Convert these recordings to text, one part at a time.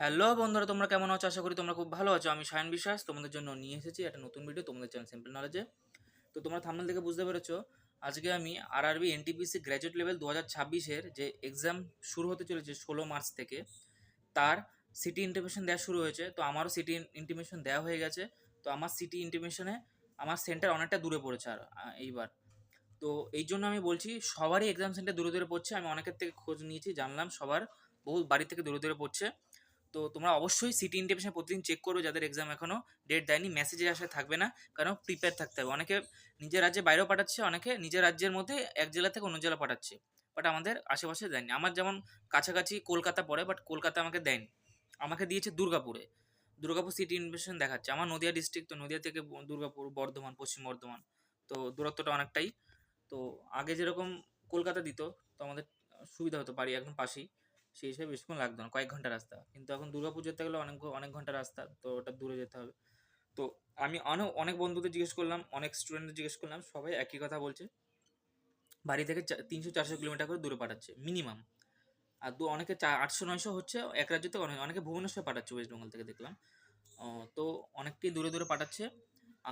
Hello বন্ধুরা, তোমরা কেমন আছো? আশা করি তোমরা খুব ভালো আছো। আমি শায়ন বিশ্বাস তোমাদের জন্য নিয়ে এসেছি একটা নতুন ভিডিও তোমাদের চ্যানেল সিম্পল নলেজে। তো তোমরা থাম্বনেল দেখে বুঝতে পেরেছো, আজকে আমি আরআরবি এনটিপিসি গ্র্যাজুয়েট লেভেল 2026-এর যে এক্সাম শুরু হতে চলেছে 16 মার্চ থেকে, তার সিটি ইন্টিমেশন দেওয়া শুরু হয়েছে। তো আমারও সিটি ইন্টিমেশন দেওয়া হয়ে গেছে। তো আমার সিটি ইন্টিমেশনে আমার সেন্টার অনেকটা দূরে পড়েছে আর এইবার। তো এই জন্য আমি বলছি, সবারই এক্সাম সেন্টার দূরে দূরে পড়ছে। আমি অনেকের থেকে খোঁজ নিয়েছি, জানলাম সবার বহু বাড়ি থেকে দূরে দূরে পড়ছে। তো তোমরা অবশ্যই সিটি ইন্টিমেশন প্রতিদিন চেক করো, যাদের এক্সাম এখনো ডেট দেয়নি। মেসেজে আসায় থাকবে না, কারণ প্রিপেয়ার থাকতে হবে। অনেকে নিজের রাজ্যে বাইরেও পাঠাচ্ছে, অনেকে নিজের রাজ্যের মধ্যে এক জেলা থেকে অন্য জেলা পাঠাচ্ছে, বাট আমাদের আশেপাশে দেয়নি। আমার যেমন কাছাকাছি কলকাতা পড়ে, বাট কলকাতা আমাকে দেয়নি, আমাকে দিয়েছে দুর্গাপুরে। দুর্গাপুর সিটি ইনভেশন দেখাচ্ছে। আমার নদিয়া ডিস্ট্রিক্ট, তো নদিয়া থেকে দুর্গাপুর, বর্ধমান, পশ্চিম বর্ধমান, তো দূরত্বটা অনেকটাই। তো আগে যেরকম কলকাতা দিত, তো আমাদের সুবিধা হতো, বাড়ি একদম পাশেই, সেই হিসেবে বেশিক্ষণ লাগতো না, কয়েক ঘন্টা রাস্তা। কিন্তু এখন দুর্গাপুর যেতে গেলে অনেক অনেক ঘন্টা রাস্তা, তো ওটা দূরে যেতে হবে। তো আমি অনেক অনেক বন্ধুদের জিজ্ঞেস করলাম, অনেক স্টুডেন্টদের জিজ্ঞেস করলাম, সবাই একই কথা বলছে, বাড়ি থেকে 300-400 কিলোমিটার করে দূরে পাঠাচ্ছে মিনিমাম। আর অনেকে 800-900 হচ্ছে এক রাজ্য থেকে, অনেকে ভুবনেশ্বর পাঠাচ্ছে ওয়েস্ট বেঙ্গল থেকে দেখলাম। তো অনেককেই দূরে দূরে পাঠাচ্ছে।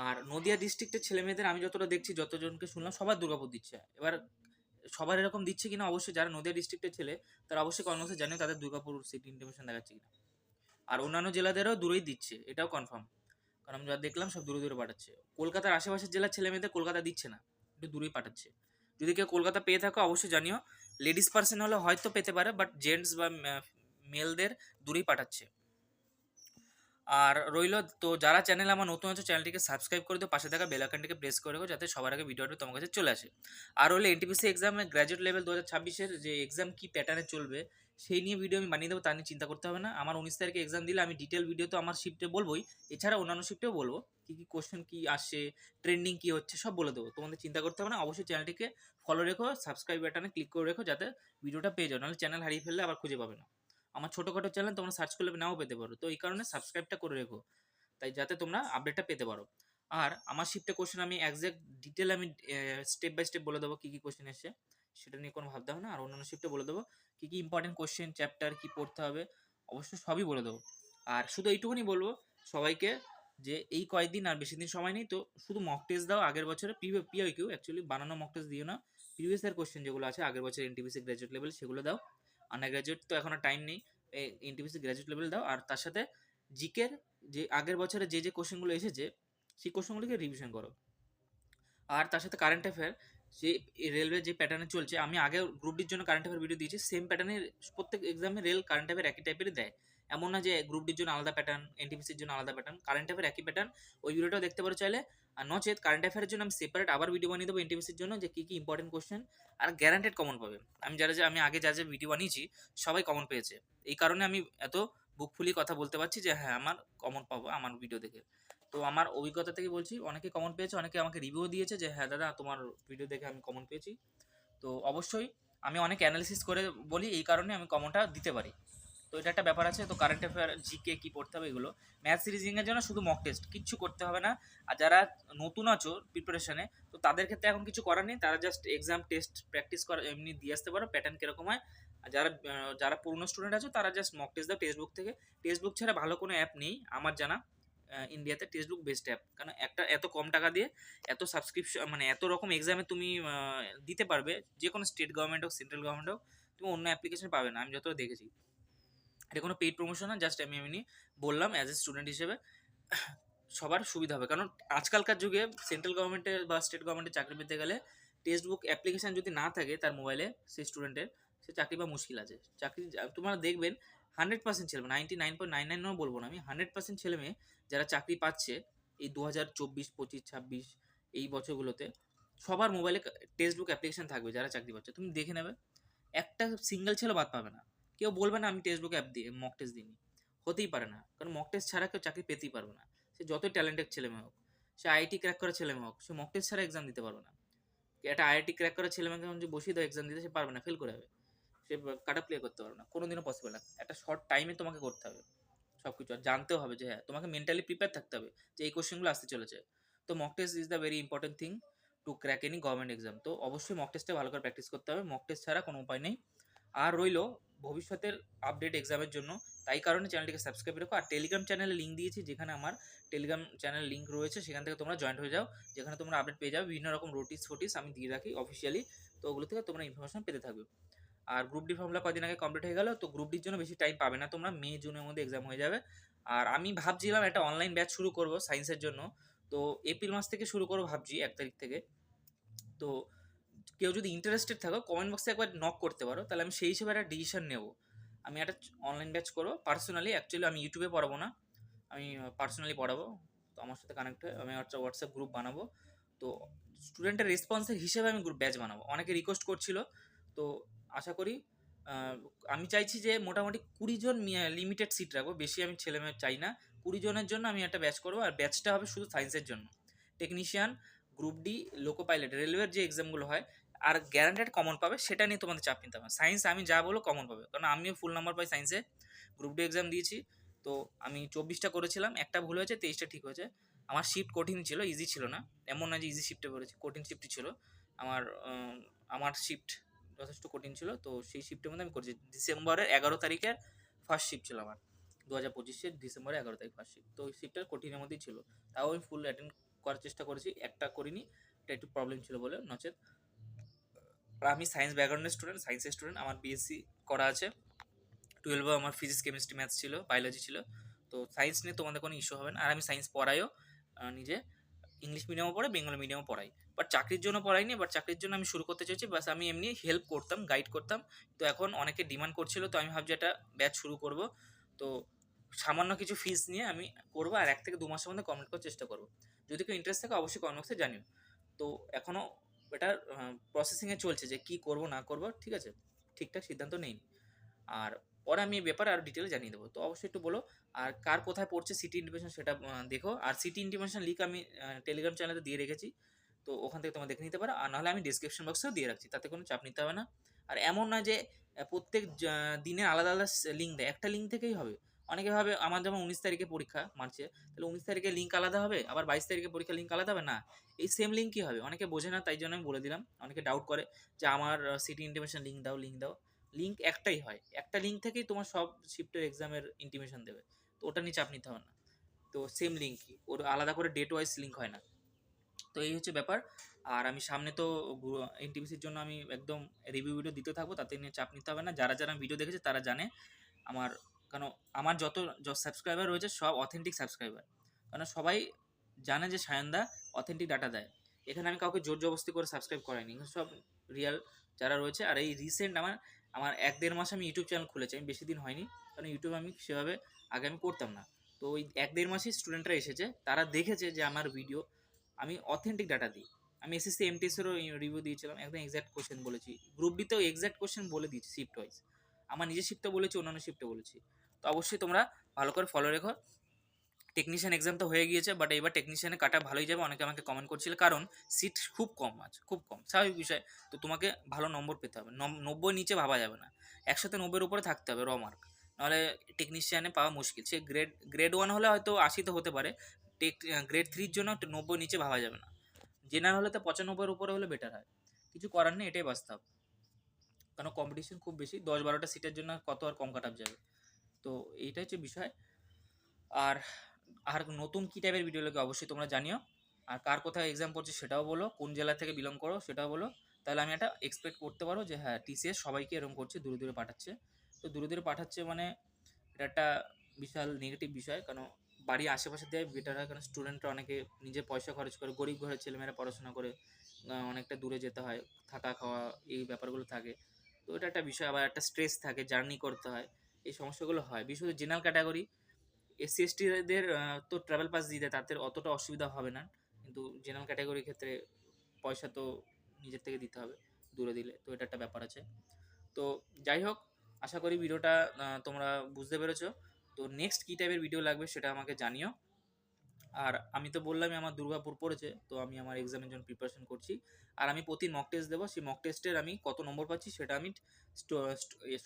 আর নদিয়া ডিস্ট্রিক্টের ছেলে মেয়েদের আমি যতটা দেখছি, যতজনকে শুনলাম, সবার দুর্গাপুর দিচ্ছে। এবার সবার এরকম দিচ্ছে কিনা, অবশ্যই যারা নদিয়া ডিস্ট্রিক্টের ছেলে তারা অবশ্যই কনভার্সে জানে তাদের দুর্গাপুর সিটি ইন্টিমেশন দেখাচ্ছে কিনা। আর অন্যান্য জেলাদেরও দূরেই দিচ্ছে, এটাও কনফার্ম, কারণ আমি যা দেখলাম সব দূরে দূরে পাঠাচ্ছে। কলকাতার আশেপাশের জেলার ছেলে মেয়েদের কলকাতা দিচ্ছে না, একটু দূরেই পাঠাচ্ছে। যদি কেউ কলকাতা পেয়ে থাকো অবশ্যই জানিও। লেডিস পার্সন হলে হয়তো পেতে পারে, বাট জেন্টস বা মেলদের দূরেই পাঠাচ্ছে। আর রইলো, তো যারা চ্যানেল আমার নতুন আছে চ্যানেলটিকে সাবস্ক্রাইব করে দিও, পাশে থাকা বেল আইকনটিকে প্রেস করে রাখো, যাতে সবার আগে ভিডিওটা তোমার কাছে চলে আসে। আর হলে এনটিপিসি এক্সামে গ্র্যাজুয়েট লেভেল 2026-এর যে এক্সাম কী প্যাটার্নে চলবে সেই নিয়ে ভিডিও আমি বানিয়ে দেবো, তা নিয়ে চিন্তা করতে হবে না। আমার 19 তারিখে এক্সাম দিলে আমি ডিটেল ভিডিও তো আমার শিফটে বলবোই, এছাড়া অন্যান্য শিফটেও বলবো কী কী কোশ্চেন কী আসছে, ট্রেন্ডিং কী হচ্ছে, সব বলে দেবো। তোমাদের চিন্তা করতে হবে না। অবশ্যই চ্যানেলটিকে ফলো রেখো, সাবস্ক্রাইব বাটনে ক্লিক করে রেখো, যাতে ভিডিওটা পেয়ে যাও, নাহলে চ্যানেল হারিয়ে ফেললে আবার খুঁজে পাবে না। আমার ছোটোখাটো চ্যানেল তোমরা সার্চ করলে নাও পেতে পারো, তো এই কারণে সাবস্ক্রাইবটা করে রেখো, তাই যাতে তোমরা আপডেটটা পেতে পারো। আর আমার শিফটে কোশ্চেন আমি একজ্যাক্ট ডিটেল আমি স্টেপ বাই স্টেপ বলে দেবো কী কী কোশ্চেন এসছে, সেটা নিয়ে কোনো ভাবতে হবে না। আর অন্যান্য শিফটে বলে দেবো কী কী ইম্পর্টেন্ট কোশ্চেন, চ্যাপ্টার কী পড়তে হবে, অবশ্যই সবই বলে দেবো। আর শুধু এইটুকুনি বলবো সবাইকে, যে এই কয়েকদিন আর বেশি দিন সময় নেই, তো শুধু মক টেস্ট দাও। আগের বছরে পিওকিউ অ্যাকচুয়ালি বানানো মক টেস্ট দিও না, প্রিভিয়াস ইয়ার কোশ্চেন যেগুলো আছে আগের বছর এনটিপিসি গ্র্যাজুয়েট লেভেল সেগুলো দাও। আন্ডার গ্র্যাজুয়েট তো এখনো টাইম নেই, এনটিপিসি গ্র্যাজুয়েট লেভেল দাও। আর তার সাথে জিকের যে আগের বছরে যে যে কোশ্চেনগুলো এসেছে সেই কোশ্চেনগুলোকে রিভিশন করো। আর তার সাথে কারেন্ট অ্যাফেয়ার, যে রেলওয়ে যে প্যাটার্নে চলছে, আমি আগে গ্রুপ ডির জন্য কারেন্ট অ্যাফেয়ার ভিডিও দিয়েছি, সেম প্যাটার্নের প্রত্যেক এক্সামে রেল কারেন্ট অ্যাফেয়ার একই টাইপেরই দেয়। এমন না যে গ্রুপ ডির জন্য আলাদা প্যাটার্ন, এনটিপিসির জন্য আলাদা প্যাটার্ন, কারেন্ট অ্যাফেয়ার একই প্যাটার্ন। ওই ভিডিওটাও দেখতে পারো চাইলে। আর নচেত কারেন্ট অ্যাফেয়ারের জন্য আমি সেপারেট আবার ভিডিও বানিয়ে দেবো এনটিপিসির জন্য, যে কী কী ইম্পর্টেন্ট কোশ্চেন। আর গ্যারান্টেড কমন পাবে। আমি আগে যা যা ভিডিও বানিয়েছি সবাই কমন পেয়েছে, এই কারণে আমি এত বুক ফুলিয়ে কথা বলতে পারছি যে হ্যাঁ আমার কমন পাবো আমার ভিডিও দেখে। তো আমার অভিজ্ঞতা থেকে বলছি, অনেকে কমন পেয়েছে, অনেকে আমাকে রিভিউ দিয়েছে যে হ্যাঁ দাদা তোমার ভিডিও দেখে আমি কমন পেয়েছি। তো অবশ্যই আমি অনেক অ্যানালিসিস করে বলি, এই কারণে আমি কমনটা দিতে পারি। তো এটা একটা ব্যাপার আছে। তো কারেন্ট অ্যাফেয়ার, জিকে কী পড়তে হবে এগুলো, ম্যাথ রিজনিংয়ের জন্য শুধু মক টেস্ট, কিচ্ছু করতে হবে না। আর যারা নতুন আছো প্রিপারেশনে, তো তাদের ক্ষেত্রে এখন কিছু করার নেই, তারা জাস্ট এক্সাম টেস্ট প্র্যাকটিস করা এমনি দিয়ে আসতে পারো, প্যাটার্ন কীরকম হয়। আর যারা পুরনো স্টুডেন্ট আছো তারা জাস্ট মক টেস্ট দাও টেক্সট বুক থেকে। টেক্সট বুক ছাড়া ভালো কোনো অ্যাপ নেই আমার জানা ইন্ডিয়াতে, টেক্সট বুক বেস্ট অ্যাপ। কারণ একটা এত কম টাকা দিয়ে এত সাবস্ক্রিপশন, মানে এত রকম এক্সামে তুমি দিতে পারবে, যে কোনো স্টেট গভর্নমেন্ট হোক সেন্ট্রাল গভর্নমেন্ট হোক, তুমি অন্য অ্যাপ্লিকেশন পাবে না আমি যতটা দেখেছি। এটা কোনো পেইড প্রমোশন না, জাস্ট আমি এমনি বললাম অ্যাজ এ স্টুডেন্ট হিসেবে সবার সুবিধা হবে। কারণ আজকালকার যুগে সেন্ট্রাল গভর্নমেন্টে বা স্টেট গভর্নমেন্টে চাকরি পেতে গেলে টেক্সট বুক অ্যাপ্লিকেশান যদি না থাকে তার মোবাইলে, সেই স্টুডেন্টের, সে চাকরি পাওয়া মুশকিল আছে। চাকরি তোমরা দেখবেন 100% ছেলে, 99.99 বলবো না আমি, 100% ছেলে মেয়ে যারা চাকরি পাচ্ছে এই 2024, 25, 26 এই বছরগুলোতে, সবার মোবাইলে টেক্সট বুক অ্যাপ্লিকেশান থাকবে। যারা চাকরি পাচ্ছে তুমি দেখে নেবে, একটা সিঙ্গেল ছেলে বাদ পাবে না। কেউ বলবে না আমি টেক্সট বুক অ্যাপ দিয়ে মক টেস্ট দিইনি, হতেই পারে না। কারণ মক টেস্ট ছাড়া কেউ চাকরি পেতেই পারবে না, সে যতই ট্যালেন্টেড ছেলে মেয়ে হোক। সে আইআইটি ক্র্যাক করা ছেলে মেয়ে হোক, সে মক টেস্ট ছাড়া এক্সাম দিতে পারবে না। একটা আইআইটি ক্র্যাক করা ছেলে মেয়েকে যদি বসিয়ে দাও এক্সাম দিতে, সে পারবে না, ফেল করে যাবে। সে কাট ক্লিয়ার করতে পারবে না, কোনোদিনও পসিবল না। একটা শর্ট টাইমে তোমাকে করতে হবে সব কিছু। আর জানতেও হবে যে হ্যাঁ তোমাকে মেন্টালি প্রিপেয়ার থাকতে হবে যে এই কোশ্চেনগুলো আসতে চলেছে। তো mock test is the very important thing to crack any government exam. তো অবশ্যই মক টেস্টে ভালো করে প্র্যাকটিস করতে হবে, মক টেস্ট ছাড়া কোনো উপায় নেই। আর রইলো ভবিষ্যতের আপডেট এক্সামের জন্য, তাই কারণে চ্যানেলটিকে সাবস্ক্রাইব রাখো। আর টেলিগ্রাম চ্যানেলে লিঙ্ক দিয়েছি, যেখানে আমার টেলিগ্রাম চ্যানেল লিঙ্ক রয়েছে, সেখান থেকে তোমরা জয়েন্ট হয়ে যাও, যেখানে তোমরা আপডেট পেয়ে যাবে। বিভিন্ন রকম নোটিস আমি দিয়ে রাখি অফিসিয়ালি, তো ওগুলো থেকে তোমরা ইনফরমেশন পেতে থাকবে। আর গ্রুপ ডি ফর্মুলা কদিন আগে কমপ্লিট হয়ে গেল, তো গ্রুপ ডির জন্য বেশি টাইম পাবে না তোমরা, মে জুনের মধ্যে এক্সাম হয়ে যাবে। আর আমি ভাবছিলাম একটা অনলাইন ব্যাচ শুরু করব সায়েন্সের জন্য, তো এপ্রিল মাস থেকে শুরু করবো ভাবছি, 1 তারিখ থেকে। তো কেউ যদি ইন্টারেস্টেড থাকো কমেন্ট বক্সে একবার নক করতে পারো, তাহলে আমি সেই হিসেবে একটা ডিসিশন নেব। আমি একটা অনলাইন ব্যাচ করবো পার্সোনালি, অ্যাকচুয়ালি আমি ইউটিউবে পড়াবো না, আমি পার্সোনালি পড়াবো। তো আমার সাথে কানেক্ট হয়ে আমি একটা হোয়াটসঅ্যাপ গ্রুপ বানাবো, তো স্টুডেন্টের রেসপন্সের হিসেবে আমি গ্রুপ ব্যাচ বানাবো। অনেকে রিকোয়েস্ট করছিল, তো আশা করি আমি চাইছি যে মোটামুটি 20 জন লিমিটেড সিট রাখবো, বেশি আমি ছেলে মেয়ে চাই না। 20 জনের জন্য আমি একটা ব্যাচ করবো, আর ব্যাচটা হবে শুধু সায়েন্সের জন্য। Technician, group D, loco pilot, রেলওয়ের যে এক্সামগুলো হয়, আর গ্যারান্টেড কমন পাবে, সেটা নিয়ে তোমাদের চাপ নিতে হবে। সায়েন্স আমি যা বলো কমন পাবে, কারণ আমিও ফুল নাম্বার পাই সায়েন্সে, গ্রুপ ডি এক্সাম দিয়েছি। তো আমি 24টা করেছিলাম, একটা ভুল হয়েছে, 23টা ঠিক হয়েছে। আমার শিফট কঠিন ছিল, ইজি ছিল না, এমন না যে ইজি শিফটে পড়েছি, কঠিন শিফটই ছিল। আমার আমার শিফট যথেষ্ট কঠিন ছিল, তো সেই শিফটের মধ্যে আমি করেছি। ডিসেম্বরের 11 তারিখের ফার্স্ট শিফট ছিল আমার, 2025-এর ডিসেম্বরের 11 তারিখ ফার্স্ট শিফট, তো ওই শিফটটা কঠিনের মধ্যেই ছিল। তাও আমি ফুল অ্যাটেন্ড করার চেষ্টা করেছি, একটা করিনি, এটা একটু প্রবলেম ছিল বলে, নচেত। আর আমি সায়েন্স ব্যাকগ্রাউন্ডের স্টুডেন্ট, সায়েন্সের স্টুডেন্ট, আমার বিএসসি করা আছে। 12-এও আমার ফিজিক্স, কেমিস্ট্রি, ম্যাথস ছিল, বায়োলজি ছিল। তো সায়েন্স নিয়ে তোমাদের কোনো ইস্যু হবে না। আর আমি সায়েন্স পড়াইও, নিজে ইংলিশ মিডিয়ামও পড়াই, বেঙ্গলি মিডিয়ামও পড়াই। বাট চাকরির জন্য পড়াইনি, বাট চাকরির জন্য আমি শুরু করতে চাইছি। বাস আমি এমনি হেল্প করতাম, গাইড করতাম। তো এখন অনেকে ডিমান্ড করছিল, তো আমি ভাবছি একটা ব্যাচ শুরু করব। তো সামান্য কিছু ফিস নিয়ে আমি করবো, আর 1 থেকে 2 মাসের মধ্যে কমপ্লিট করার চেষ্টা করবো। যদি কেউ ইন্টারেস্ট থাকে অবশ্যই কমেন্ট বক্সে জানিও। তো এখনও এটা প্রসেসিংয়ে চলছে যে কী করব না করব, ঠিক আছে, ঠিকঠাক সিদ্ধান্ত নেইনি। আর পরে আমি এই ব্যাপারে আরও ডিটেলে জানিয়ে দেবো, তো অবশ্যই একটু বলো। আর কার কোথায় পড়ছে সিটি ইন্টিমেশন সেটা দেখো। আর সিটি ইন্টিমেশন লিঙ্ক আমি টেলিগ্রাম চ্যানেলে দিয়ে রেখেছি, তো ওখান থেকে তোমরা দেখে নিতে পারো। আর নাহলে আমি ডিসক্রিপশন বক্সেও দিয়ে রাখছি, তাতে কোনো চাপ নিতে হবে না। আর এমন না যে প্রত্যেক দিনে আলাদা আলাদা লিঙ্ক দেয়, একটা লিঙ্ক থেকেই হবে। অনেকে ভাবে আমার যেমন 19 তারিখে পরীক্ষা মার্চে, তাহলে 19 তারিখে লিঙ্ক আলাদা হবে, আবার 22 তারিখে পরীক্ষা লিঙ্ক আলাদা হবে না, এই সেম লিঙ্কই হবে। অনেকে বোঝে না, তাই জন্য আমি বলে দিলাম। অনেকে ডাউট করে যে আমার সিটি ইন্টিমেশন লিঙ্ক দাও, লিঙ্ক দাও। লিঙ্ক একটাই হয়, একটা লিঙ্ক থেকেই তোমার সব শিফটের এক্সামের ইন্টিমেশন দেবে, তো ওটা নিয়ে চাপ নিতে হবে না। তো সেম লিঙ্কই, ওর আলাদা করে ডেট ওয়াইজ লিঙ্ক হয় না। তো এই হচ্ছে ব্যাপার। আর আমি সামনে তো এনটিপিসির জন্য আমি একদম রিভিউ ভিডিও দিতে থাকবো, তাতে নিয়ে চাপ নিতে হবে না। যারা যারা ভিডিও দেখেছে তারা জানে আমার, কারণ আমার যত সাবস্ক্রাইবার রয়েছে সব অথেন্টিক সাবস্ক্রাইবার, কারণ সবাই জানে যে সায়নদা অথেন্টিক ডাটা দেয়। এখানে আমি কাউকে জোর জবরদস্তি করে সাবস্ক্রাইব করাইনি, সব রিয়াল যারা রয়েছে। আর এই রিসেন্ট আমার আমার 1-1.5 মাস আমি ইউটিউব চ্যানেল খুলেছি, আমি বেশি দিন হয়নি, কারণ ইউটিউব আমি সেভাবে আগে আমি করতাম না। তো ওই 1-1.5 মাসেই স্টুডেন্টরা এসেছে, তারা দেখেছে যে আমার ভিডিও আমি অথেন্টিক ডাটা দিই। আমি এসএসসি এমটিএসেরও রিভিউ দিয়েছিলাম, একদম এক্স্যাক্ট কোশ্চেন বলেছি। গ্রুপ ডিতেও এক্স্যাক্ট কোশ্চেন বলে দিয়েছি শিফট ওয়াইজ, আমার নিজের শিফটে বলেছি, অন্যান্য শিফটে বলেছি। তো অবশ্যই তোমরা ভালো করে ফলো রেখো। টেকনিশিয়ান এক্সাম তো হয়ে গিয়েছে, বাট এবার টেকনিশিয়ানে কাটা ভালোই যাবে। অনেকে আমাকে কমেন্ট করছিল, কারণ সিট খুব কম আছে, খুব কম, স্বাভাবিক বিষয়। তো তোমাকে ভালো নম্বর পেতে হবে, 90 নিচে ভাবা যাবে না, 100-90 উপরে থাকতে হবে র মার্ক, নাহলে টেকনিশিয়ানে পাওয়া মুশকিল। সে গ্রেড 1 হলে হয়তো 80 হতে পারে, গ্রেড 3-র জন্য 90 নিচে ভাবা যাবে না। জেনারেল হলে তো 95 উপরে হলে বেটার হয়, কিছু করার নেই, এটাই বাস্তব। কারণ কম্পিটিশন খুব বেশি, 10-12টা সিটের জন্য কত আর কম কাট আপ যাবে। তো এইটাই হচ্ছে বিষয়। আর আর নতুন কী টাইপের ভিডিও লাগে অবশ্যই তোমরা জানিও। আর কার কোথায় এক্সাম পড়ছে সেটাও বলো, কোন জেলা থেকে বিলং করো সেটাও বলো, তাহলে আমি একটা এক্সপেক্ট করতে পারো যে হ্যাঁ টিসিএস সবাইকে এরকম করছে, দূরে দূরে পাঠাচ্ছে। তো দূরে দূরে পাঠাচ্ছে মানে এটা একটা বিশাল নেগেটিভ বিষয়, কারণ বাড়ির আশেপাশে দেয় বেটার হয়, কারণ স্টুডেন্টরা অনেকে নিজের পয়সা খরচ করে, গরিব ঘরের ছেলেমেয়েরা পড়াশোনা করে, অনেকটা দূরে যেতে হয়, থাকা খাওয়া এই ব্যাপারগুলো থাকে। তো এটা একটা বিষয়, আবার একটা স্ট্রেস থাকে, জার্নি করতে হয়, এই সমস্যাগুলো হয়। বিশেষ করে জেনারেল ক্যাটাগরি, এসসি এসটিদের তো ট্রাভেল পাস দিতে তাদের অতটা অসুবিধা হবে না, কিন্তু জেনারেল ক্যাটাগরির ক্ষেত্রে পয়সা তো নিজের থেকে দিতে হবে দূরে দিলে, তো এটা একটা ব্যাপার আছে। তো যাই হোক, আশা করি ভিডিওটা তোমরা বুঝতে পেরেছো। তো নেক্সট কী টাইপের ভিডিও লাগবে সেটা আমাকে জানিও। আর আমি তো বললামই আমার দুর্গাপুর পড়েছে, তো আমি আমার এক্সামের জন্য প্রিপারেশন করছি। আর আমি প্রতি মক টেস্ট দেবো, সেই মক টেস্টের আমি কত নম্বর পাচ্ছি সেটা আমি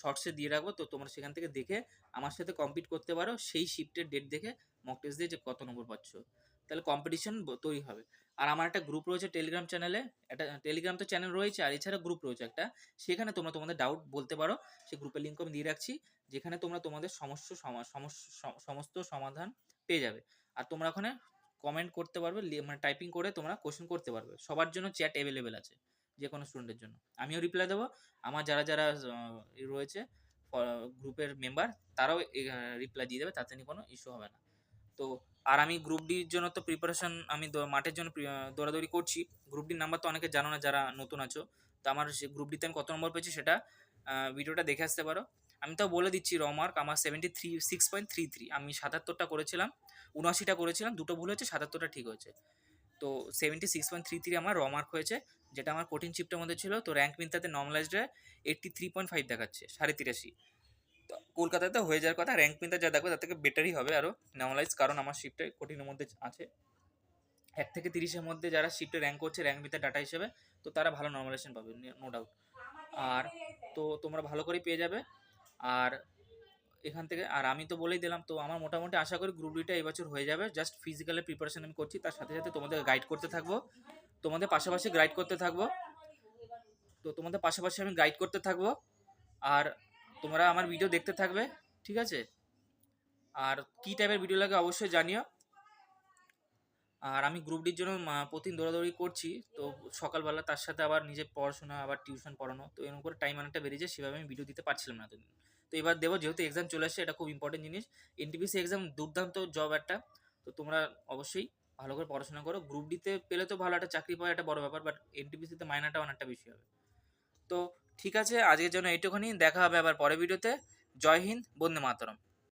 শর্টসে দিয়ে রাখবো, তো তোমরা সেখান থেকে দেখে আমার সাথে কম্পিট করতে পারো, সেই শিফটের ডেট দেখে মক টেস্ট দিয়ে যে কত নম্বর পাচ্ছ, তাহলে কম্পিটিশন তৈরি হবে। আর আমার একটা গ্রুপ রয়েছে টেলিগ্রাম চ্যানেলে, একটা টেলিগ্রাম তো চ্যানেল রয়েছে, আর এছাড়া গ্রুপ রয়েছে একটা, সেখানে তোমরা তোমাদের ডাউট বলতে পারো। সেই গ্রুপের লিঙ্ক আমি দিয়ে রাখছি, যেখানে তোমরা তোমাদের সমস্ত সমাধান পেয়ে যাবে। আর তোমরা ওখানে কমেন্ট করতে পারবে, মানে টাইপিং করে তোমরা কোশ্চেন করতে পারবে। সবার জন্য চ্যাট অ্যাভেলেবেল আছে, যে কোনো স্টুডেন্টের জন্য। আমিও রিপ্লাই দেবো, আমার যারা যারা রয়েছে গ্রুপের মেম্বার, তারাও রিপ্লাই দিয়ে দেবে, তাতে নিয়ে কোনো ইস্যু হবে না। তো আর আমি গ্রুপ ডির জন্য তো প্রিপারেশন, আমি মাঠের জন্য দৌড়াদৌড়ি করছি। গ্রুপ ডির নাম্বার তো অনেকে জানো না যারা নতুন আছো, তো আমার সে গ্রুপ ডিতে আমি কত নম্বর পেয়েছি সেটা ভিডিওটা দেখে আসতে পারো। আমি তাও বলে দিচ্ছি, রমার্ক আমার 6.33। আমি 77টা করেছিলাম, 79টা করেছিলাম, দুটো ভুল হয়েছে, 77টা ঠিক হয়েছে। তো 76.33 আমার রমার্ক হয়েছে, যেটা আমার কঠিন শিফটের মধ্যে ছিল। তো র্যাঙ্ক মিনটাতে নর্মালাইজডে 83.5 দেখাচ্ছে, 83.5। তো কলকাতাতে হয়ে যাওয়ার কথা, র্যাঙ্ক মিনটা যা দেখবে তার থেকে বেটারই হবে আরও নর্মালাইজ, কারণ আমার শিফটে কঠিনের মধ্যে আছে। 1 থেকে 30-এর মধ্যে যারা শিফটে র্যাঙ্ক করছে র্যাঙ্ক মিনটা ডাটা হিসেবে, তো তারা ভালো নর্মালাইজেশন পাবে, নো ডাউট। আর তো তোমরা ভালো করেই পেয়ে যাবে। আর এখান থেকে, আর আমি তো বলেই দিলাম, তো আমার মোটামুটি আশা করি গ্রুপ ডিটা এবছর হয়ে যাবে। জাস্ট ফিজিক্যালের প্রিপারেশন আমি করছি, তার সাথে সাথে তোমাদের গাইড করতে থাকবো, তোমাদের পাশাপাশি গাইড করতে থাকবো। তো তোমাদের পাশাপাশি আমি গাইড করতে থাকবো, আর তোমরা আমার ভিডিও দেখতে থাকবে, ঠিক আছে? আর কী টাইপের ভিডিও লাগে অবশ্যই জানিও। আর আমি গ্রুপ ডির জন্য প্রতিদিন দৌড়াদৌড়ি করছি, তো সকালবেলা তার সাথে আবার নিজের পড়াশোনা, আবার টিউশন পড়ানো, তো এরকম করে টাইম অনেকটা বেরিয়ে যায়, সেভাবে আমি ভিডিও দিতে পারছিলাম না এতদিন। তো এবার দেবো, যেহেতু এক্সাম চলে আসছে, এটা খুব ইম্পর্টেন্ট জিনিস। এনটিপিসি এক্সাম দুর্দান্ত জব একটা, তো তোমরা অবশ্যই ভালো করে পড়াশোনা করো। গ্রুপ ডিতে পেলে তো ভালো, একটা চাকরি পাওয়া একটা বড় ব্যাপার, বাট এনটিপিসিতে মাইনাটা অনেকটা বেশি হবে। তো ঠিক আছে, আজকের জন্য এইটুখানি, দেখা হবে আবার পরের ভিডিওতে। জয় হিন্দ, বন্দে মাতরম।